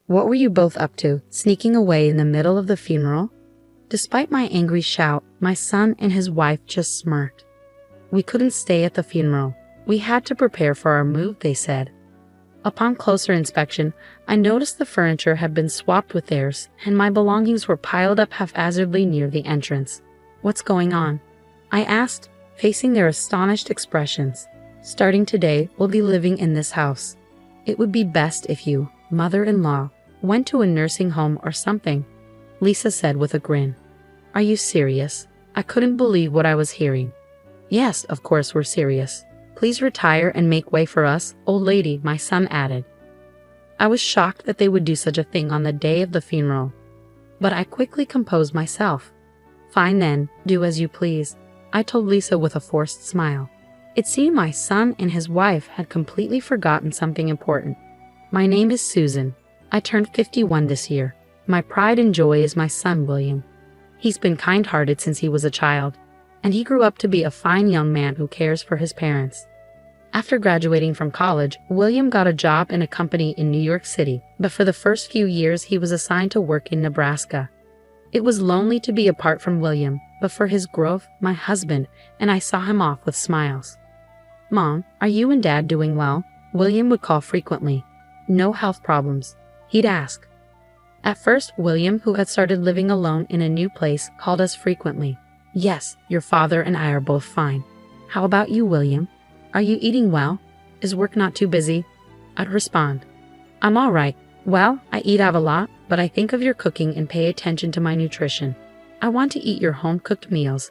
What were you both up to, sneaking away in the middle of the funeral? Despite my angry shout, my son and his wife just smirked. We couldn't stay at the funeral. We had to prepare for our move, they said. Upon closer inspection, I noticed the furniture had been swapped with theirs, and my belongings were piled up haphazardly near the entrance. What's going on? I asked, facing their astonished expressions. Starting today, we'll be living in this house. It would be best if you, mother-in-law, went to a nursing home or something, Lisa said with a grin. Are you serious? I couldn't believe what I was hearing. Yes, of course we're serious. Please retire and make way for us, old lady, my son added. I was shocked that they would do such a thing on the day of the funeral. But I quickly composed myself. Fine then, do as you please, I told Lisa with a forced smile. It seemed my son and his wife had completely forgotten something important. My name is Susan. I turned 51 this year. My pride and joy is my son, William. He's been kind-hearted since he was a child, and he grew up to be a fine young man who cares for his parents. After graduating from college, William got a job in a company in New York City, but for the first few years he was assigned to work in Nebraska. It was lonely to be apart from William, but for his growth, my husband and I saw him off with smiles. Mom, are you and Dad doing well? William would call frequently. No health problems, he'd ask. At first, William, who had started living alone in a new place, called us frequently. Yes, your father and I are both fine. How about you, William? Are you eating well? Is work not too busy? I'd respond. I'm all right. Well, I eat out a lot, but I think of your cooking and pay attention to my nutrition. I want to eat your home-cooked meals,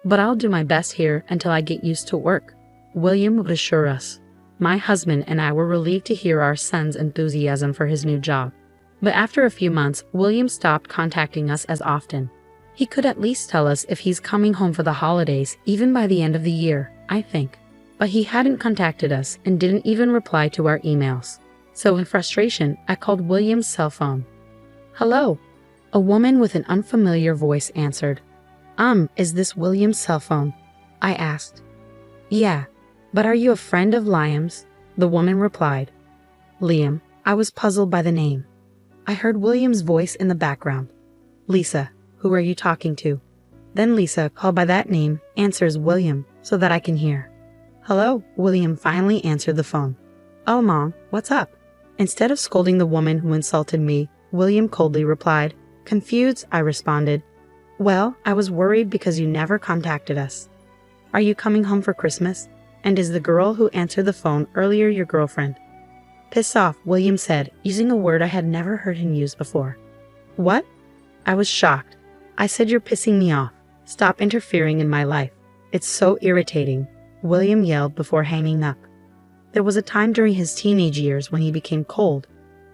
but I'll do my best here until I get used to work, William would assure us. My husband and I were relieved to hear our son's enthusiasm for his new job. But after a few months, William stopped contacting us as often. He could at least tell us if he's coming home for the holidays, even by the end of the year, I think. But he hadn't contacted us and didn't even reply to our emails. So in frustration, I called William's cell phone. Hello? A woman with an unfamiliar voice answered. Is this William's cell phone? I asked. Yeah, but are you a friend of Liam's? The woman replied. Liam, I was puzzled by the name. I heard William's voice in the background. Lisa, who are you talking to? Then Lisa, called by that name, answers William so that I can hear. Hello, William finally answered the phone. Oh, Mom, what's up? Instead of scolding the woman who insulted me, William coldly replied. Confused, I responded. Well, I was worried because you never contacted us. Are you coming home for Christmas? And is the girl who answered the phone earlier your girlfriend? Piss off, William said, using a word I had never heard him use before. What? I was shocked. I said you're pissing me off. Stop interfering in my life. It's so irritating, William yelled before hanging up. There was a time during his teenage years when he became cold,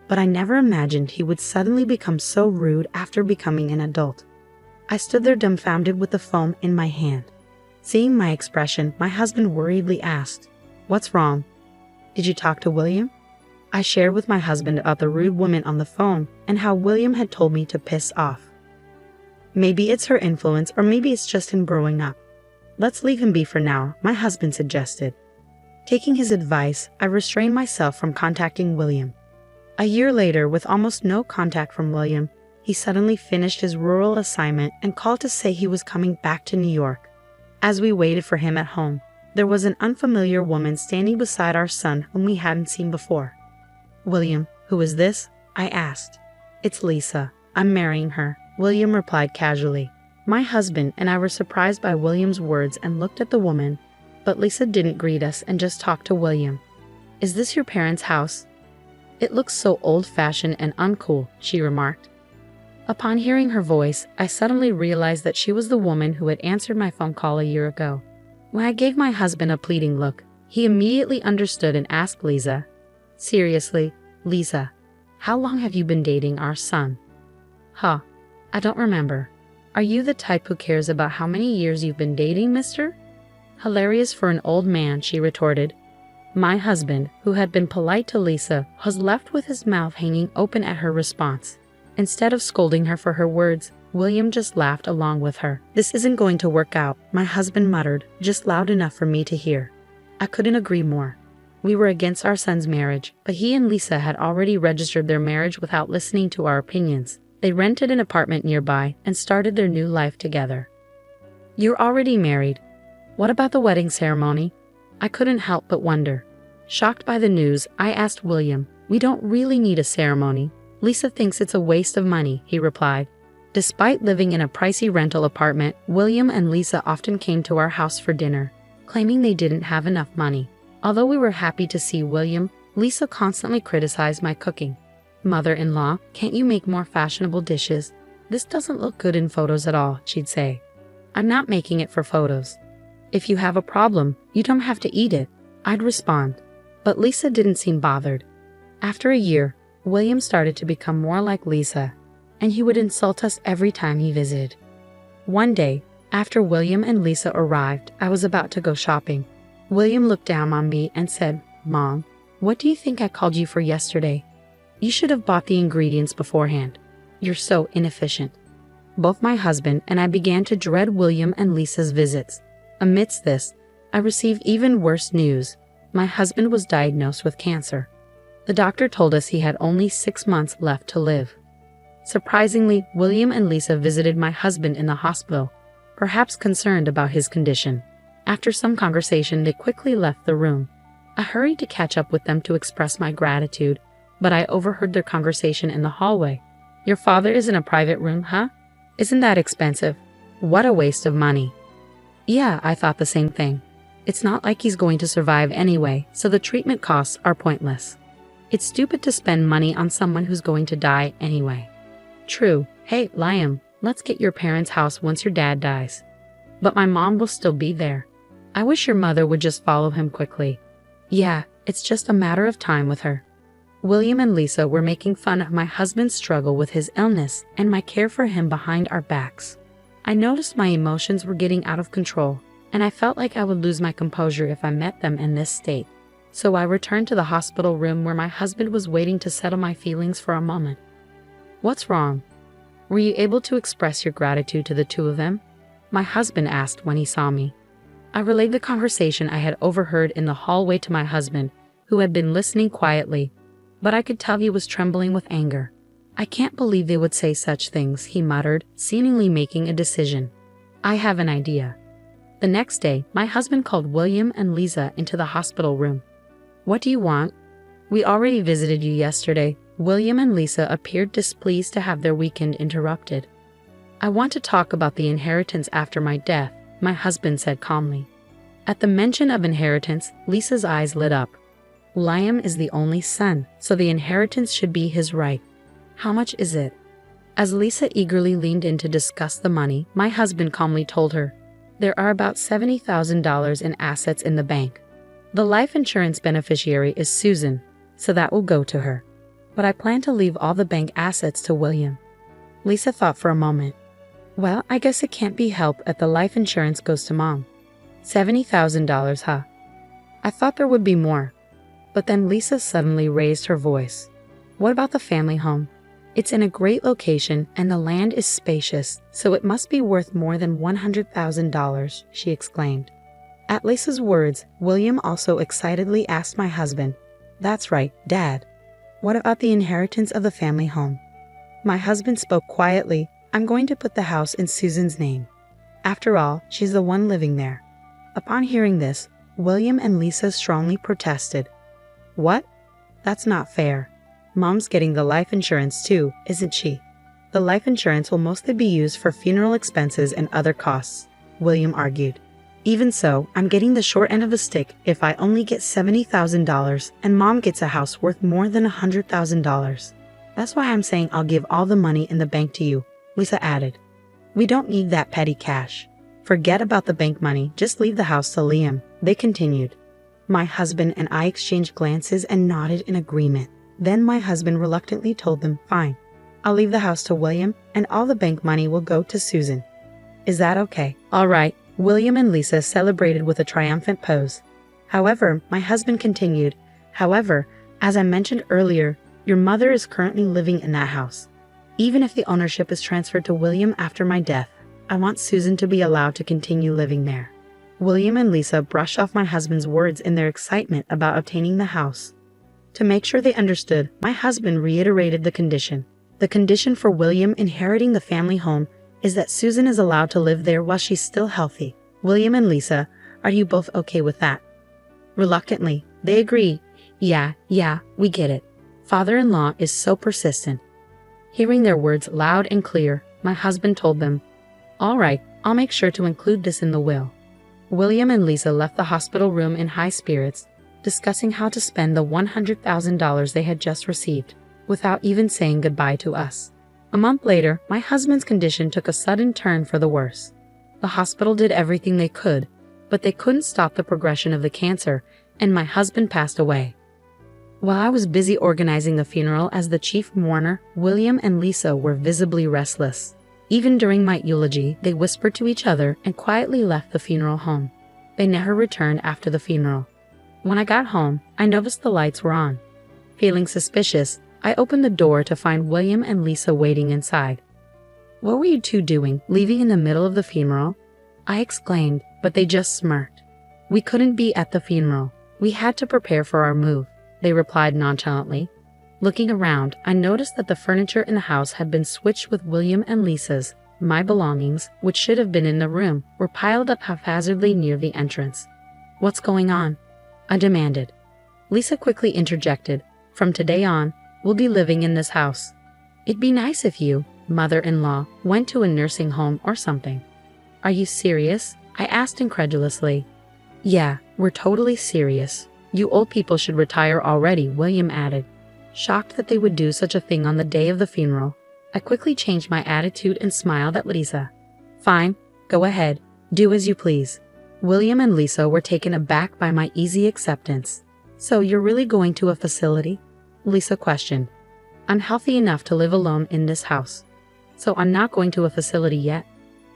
but I never imagined he would suddenly become so rude after becoming an adult. I stood there dumbfounded with the phone in my hand. Seeing my expression, my husband worriedly asked, What's wrong? Did you talk to William? I shared with my husband about the rude woman on the phone and how William had told me to piss off. Maybe it's her influence or maybe it's just him growing up. Let's leave him be for now, my husband suggested. Taking his advice, I restrained myself from contacting William. A year later, with almost no contact from William, he suddenly finished his rural assignment and called to say he was coming back to New York. As we waited for him at home, there was an unfamiliar woman standing beside our son whom we hadn't seen before. William, who is this? I asked. It's Lisa. I'm marrying her, William replied casually. My husband and I were surprised by William's words and looked at the woman, but Lisa didn't greet us and just talked to William. Is this your parents' house? It looks so old-fashioned and uncool, she remarked. Upon hearing her voice, I suddenly realized that she was the woman who had answered my phone call a year ago. When I gave my husband a pleading look, he immediately understood and asked Lisa, Seriously, Lisa, how long have you been dating our son? Huh, I don't remember. Are you the type who cares about how many years you've been dating, mister? Hilarious for an old man, she retorted. My husband, who had been polite to Lisa, was left with his mouth hanging open at her response. Instead of scolding her for her words, William just laughed along with her. This isn't going to work out, my husband muttered, just loud enough for me to hear. I couldn't agree more. We were against our son's marriage, but he and Lisa had already registered their marriage without listening to our opinions. They rented an apartment nearby and started their new life together. You're already married. What about the wedding ceremony? I couldn't help but wonder. Shocked by the news, I asked William, "We don't really need a ceremony. Lisa thinks it's a waste of money," he replied. Despite living in a pricey rental apartment, William and Lisa often came to our house for dinner, claiming they didn't have enough money. Although we were happy to see William, Lisa constantly criticized my cooking. "Mother-in-law, can't you make more fashionable dishes? This doesn't look good in photos at all," she'd say. "I'm not making it for photos. If you have a problem, you don't have to eat it," I'd respond. But Lisa didn't seem bothered. After a year, William started to become more like Lisa, and he would insult us every time he visited. One day, after William and Lisa arrived, I was about to go shopping. William looked down on me and said, "Mom, what do you think I called you for yesterday? You should have bought the ingredients beforehand. You're so inefficient." Both my husband and I began to dread William and Lisa's visits. Amidst this, I received even worse news. My husband was diagnosed with cancer. The doctor told us he had only 6 months left to live. Surprisingly, William and Lisa visited my husband in the hospital, perhaps concerned about his condition. After some conversation, they quickly left the room. I hurried to catch up with them to express my gratitude, but I overheard their conversation in the hallway. "Your father is in a private room, huh? Isn't that expensive? What a waste of money." Yeah, I thought the same thing. It's not like he's going to survive anyway, so the treatment costs are pointless. It's stupid to spend money on someone who's going to die anyway. True. Hey, Liam, let's get your parents' house once your dad dies. But my mom will still be there. I wish your mother would just follow him quickly. Yeah, it's just a matter of time with her. William and Lisa were making fun of my husband's struggle with his illness and my care for him behind our backs. I noticed my emotions were getting out of control, and I felt like I would lose my composure if I met them in this state. So I returned to the hospital room where my husband was waiting to settle my feelings for a moment. "What's wrong? Were you able to express your gratitude to the two of them?" my husband asked when he saw me. I relayed the conversation I had overheard in the hallway to my husband, who had been listening quietly, but I could tell he was trembling with anger. "I can't believe they would say such things," he muttered, seemingly making a decision. "I have an idea." The next day, my husband called William and Lisa into the hospital room. "What do you want?" "We already visited you yesterday." William and Lisa appeared displeased to have their weekend interrupted. "I want to talk about the inheritance after my death," my husband said calmly. At the mention of inheritance, Lisa's eyes lit up. Liam is the only son, so the inheritance should be his right. "How much is it?" As Lisa eagerly leaned in to discuss the money, my husband calmly told her, "There are about $70,000 in assets in the bank. The life insurance beneficiary is Susan, so that will go to her. But I plan to leave all the bank assets to William." Lisa thought for a moment. "Well, I guess it can't be helped that the life insurance goes to Mom. $70,000, huh? I thought there would be more." But then Lisa suddenly raised her voice. "What about the family home? It's in a great location and the land is spacious, so it must be worth more than $100,000, she exclaimed. At Lisa's words, William also excitedly asked my husband, "That's right, Dad. What about the inheritance of the family home?" My husband spoke quietly, "I'm going to put the house in Susan's name. After all, she's the one living there." Upon hearing this, William and Lisa strongly protested. "What? That's not fair. Mom's getting the life insurance too, isn't she? The life insurance will mostly be used for funeral expenses and other costs," William argued. "Even so, I'm getting the short end of the stick if I only get $70,000 and Mom gets a house worth more than $100,000. That's why I'm saying I'll give all the money in the bank to you," Lisa added. "We don't need that petty cash. Forget about the bank money, just leave the house to Liam," they continued. My husband and I exchanged glances and nodded in agreement. Then my husband reluctantly told them, "Fine, I'll leave the house to William and all the bank money will go to Susan. Is that okay?" "All right." William and Lisa celebrated with a triumphant pose. However, my husband continued, "However, as I mentioned earlier, your mother is currently living in that house. Even if the ownership is transferred to William after my death, I want Susan to be allowed to continue living there." William and Lisa brushed off my husband's words in their excitement about obtaining the house. To make sure they understood, my husband reiterated the condition. The condition for William inheriting the family home is that Susan is allowed to live there while she's still healthy. William and Lisa, are you both okay with that? Reluctantly, they agree. Yeah, we get it. Father-in-law is so persistent. Hearing their words loud and clear, my husband told them, "All right, I'll make sure to include this in the will." William and Lisa left the hospital room in high spirits, discussing how to spend the $100,000 they had just received, without even saying goodbye to us. A month later, my husband's condition took a sudden turn for the worse. The hospital did everything they could, but they couldn't stop the progression of the cancer, and my husband passed away. While I was busy organizing the funeral as the chief mourner, William and Lisa were visibly restless. Even during my eulogy, they whispered to each other and quietly left the funeral home. They never returned after the funeral. When I got home, I noticed the lights were on. Feeling suspicious, I opened the door to find William and Lisa waiting inside. "What were you two doing, leaving in the middle of the funeral?" I exclaimed, but they just smirked. "We couldn't be at the funeral. We had to prepare for our move," they replied nonchalantly. Looking around, I noticed that the furniture in the house had been switched with William and Lisa's. My belongings, which should have been in the room, were piled up haphazardly near the entrance. "What's going on?" I demanded. Lisa quickly interjected, "From today on, we'll be living in this house. It'd be nice if you, mother-in-law, went to a nursing home or something." "Are you serious?" I asked incredulously. "Yeah, we're totally serious. You old people should retire already," William added. Shocked that they would do such a thing on the day of the funeral, I quickly changed my attitude and smiled at Lisa. "Fine, go ahead, do as you please." William and Lisa were taken aback by my easy acceptance. "So you're really going to a facility?" Lisa questioned. "I'm healthy enough to live alone in this house, so I'm not going to a facility yet.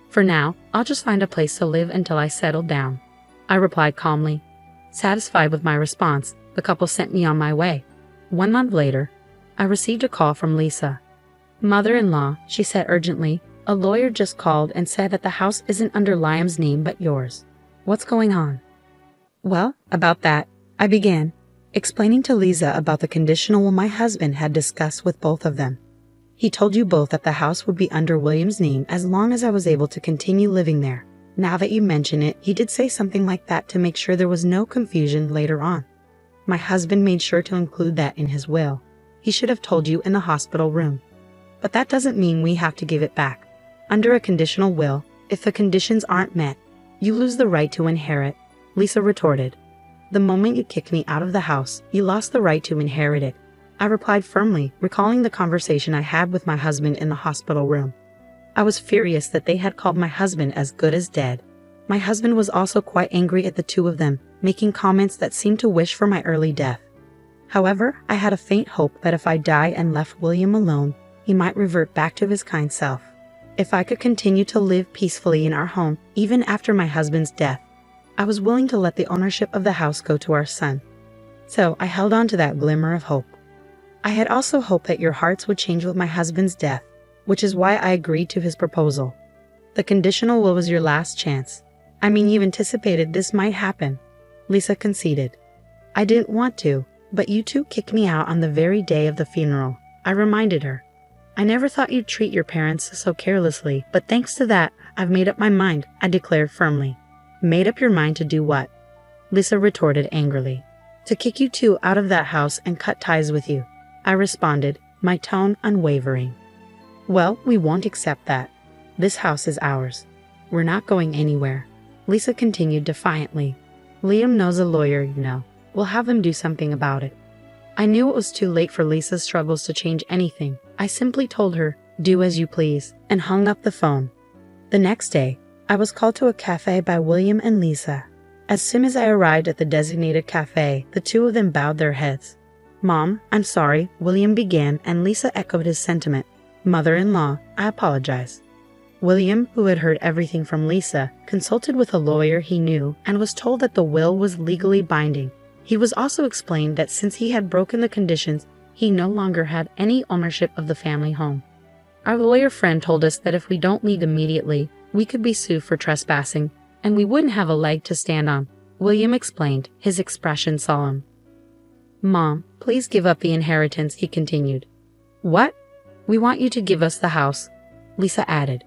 For now, I'll just find a place to live until I settle down," I replied calmly. Satisfied with my response, the couple sent me on my way. 1 month later, I received a call from Lisa. "Mother-in-law," she said urgently, "a lawyer just called and said that the house isn't under Liam's name but yours. What's going on?" "Well, about that," I began, explaining to Lisa about the conditional will my husband had discussed with both of them. "He told you both that the house would be under William's name as long as I was able to continue living there. Now that you mention it, he did say something like that to make sure there was no confusion later on. My husband made sure to include that in his will. He should have told you in the hospital room. But that doesn't mean we have to give it back. Under a conditional will, if the conditions aren't met, you lose the right to inherit," Lisa retorted. "The moment you kicked me out of the house, you lost the right to inherit it," I replied firmly, recalling the conversation I had with my husband in the hospital room. I was furious that they had called my husband as good as dead. My husband was also quite angry at the two of them, making comments that seemed to wish for my early death. However, I had a faint hope that if I died and left William alone, he might revert back to his kind self. If I could continue to live peacefully in our home, even after my husband's death, I was willing to let the ownership of the house go to our son. So I held on to that glimmer of hope. I had also hoped that your hearts would change with my husband's death, which is why I agreed to his proposal. The conditional will was your last chance. I mean, you anticipated this might happen," Lisa conceded. "I didn't want to, but you two kicked me out on the very day of the funeral," I reminded her. "I never thought you'd treat your parents so carelessly, but thanks to that, I've made up my mind," I declared firmly. "Made up your mind to do what?" Lisa retorted angrily. "To kick you two out of that house and cut ties with you," I responded, my tone unwavering. "Well, we won't accept that. This house is ours. We're not going anywhere," Lisa continued defiantly. "Liam knows a lawyer, you know. We'll have him do something about it." I knew it was too late for Lisa's struggles to change anything. I simply told her, "Do as you please," and hung up the phone. The next day, I was called to a cafe by William and Lisa. As soon as I arrived at the designated cafe, the two of them bowed their heads. "Mom, I'm sorry," William began, and Lisa echoed his sentiment. "Mother-in-law, I apologize." William, who had heard everything from Lisa, consulted with a lawyer he knew and was told that the will was legally binding. He was also explained that since he had broken the conditions, he no longer had any ownership of the family home. Our lawyer friend told us that if we don't leave immediately, we could be sued for trespassing, and we wouldn't have a leg to stand on, William explained, his expression solemn. Mom, please give up the inheritance, he continued. What? We want you to give us the house, Lisa added.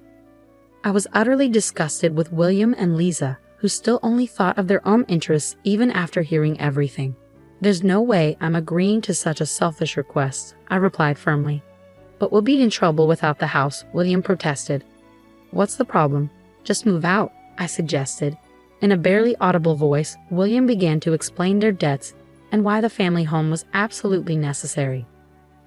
I was utterly disgusted with William and Lisa, who still only thought of their own interests even after hearing everything. There's no way I'm agreeing to such a selfish request, I replied firmly. But we'll be in trouble without the house, William protested. What's the problem? Just move out, I suggested. In a barely audible voice, William began to explain their debts and why the family home was absolutely necessary.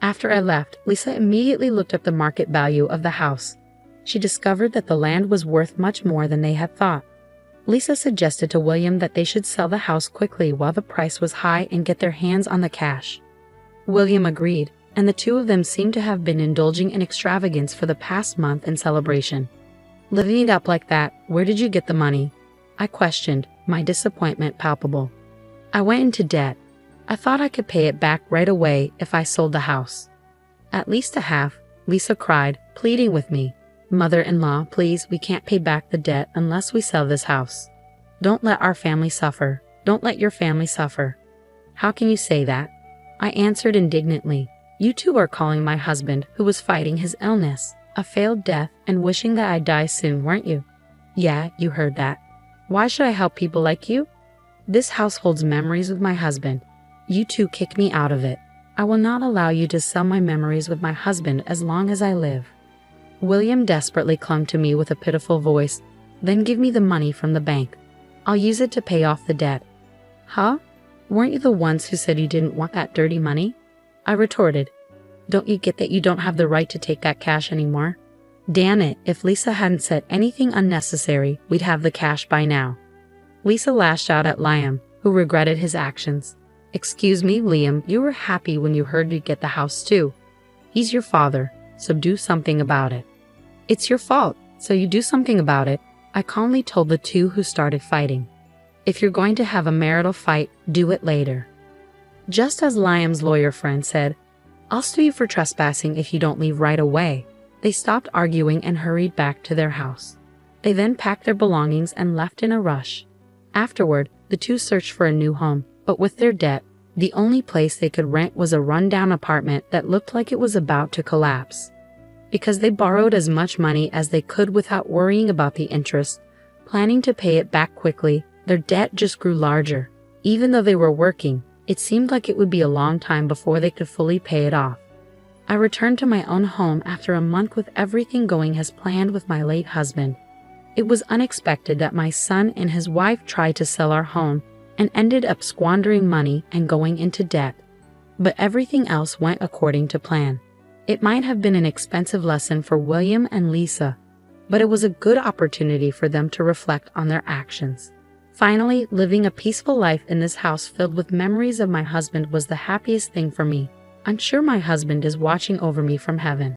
After I left, Lisa immediately looked up the market value of the house. She discovered that the land was worth much more than they had thought. Lisa suggested to William that they should sell the house quickly while the price was high and get their hands on the cash. William agreed, and the two of them seemed to have been indulging in extravagance for the past month in celebration. Living it up like that, where did you get the money? I questioned, my disappointment palpable. I went into debt. I thought I could pay it back right away if I sold the house. At least a half, Lisa cried, pleading with me. Mother-in-law, please, we can't pay back the debt unless we sell this house. Don't let our family suffer. Don't let your family suffer. How can you say that? I answered indignantly. You two are calling my husband, who was fighting his illness, a failed death, and wishing that I'd die soon, weren't you? Yeah, you heard that. Why should I help people like you? This house holds memories with my husband. You two kick me out of it. I will not allow you to sell my memories with my husband as long as I live. William desperately clung to me with a pitiful voice. Then give me the money from the bank. I'll use it to pay off the debt. Huh? Weren't you the ones who said you didn't want that dirty money? I retorted. Don't you get that you don't have the right to take that cash anymore? Damn it, if Lisa hadn't said anything unnecessary, we'd have the cash by now. Lisa lashed out at Liam, who regretted his actions. Excuse me, Liam, you were happy when you heard you'd get the house too. He's your father, so do something about it. It's your fault, so you do something about it, I calmly told the two who started fighting. If you're going to have a marital fight, do it later. Just as Liam's lawyer friend said, I'll sue you for trespassing if you don't leave right away. They stopped arguing and hurried back to their house. They then packed their belongings and left in a rush. Afterward, the two searched for a new home, but with their debt, the only place they could rent was a run-down apartment that looked like it was about to collapse. Because they borrowed as much money as they could without worrying about the interest, planning to pay it back quickly, their debt just grew larger. Even though they were working, it seemed like it would be a long time before they could fully pay it off. I returned to my own home after a month with everything going as planned with my late husband. It was unexpected that my son and his wife tried to sell our home and ended up squandering money and going into debt. But everything else went according to plan. It might have been an expensive lesson for William and Lisa, but it was a good opportunity for them to reflect on their actions. Finally, living a peaceful life in this house filled with memories of my husband was the happiest thing for me. I'm sure my husband is watching over me from heaven.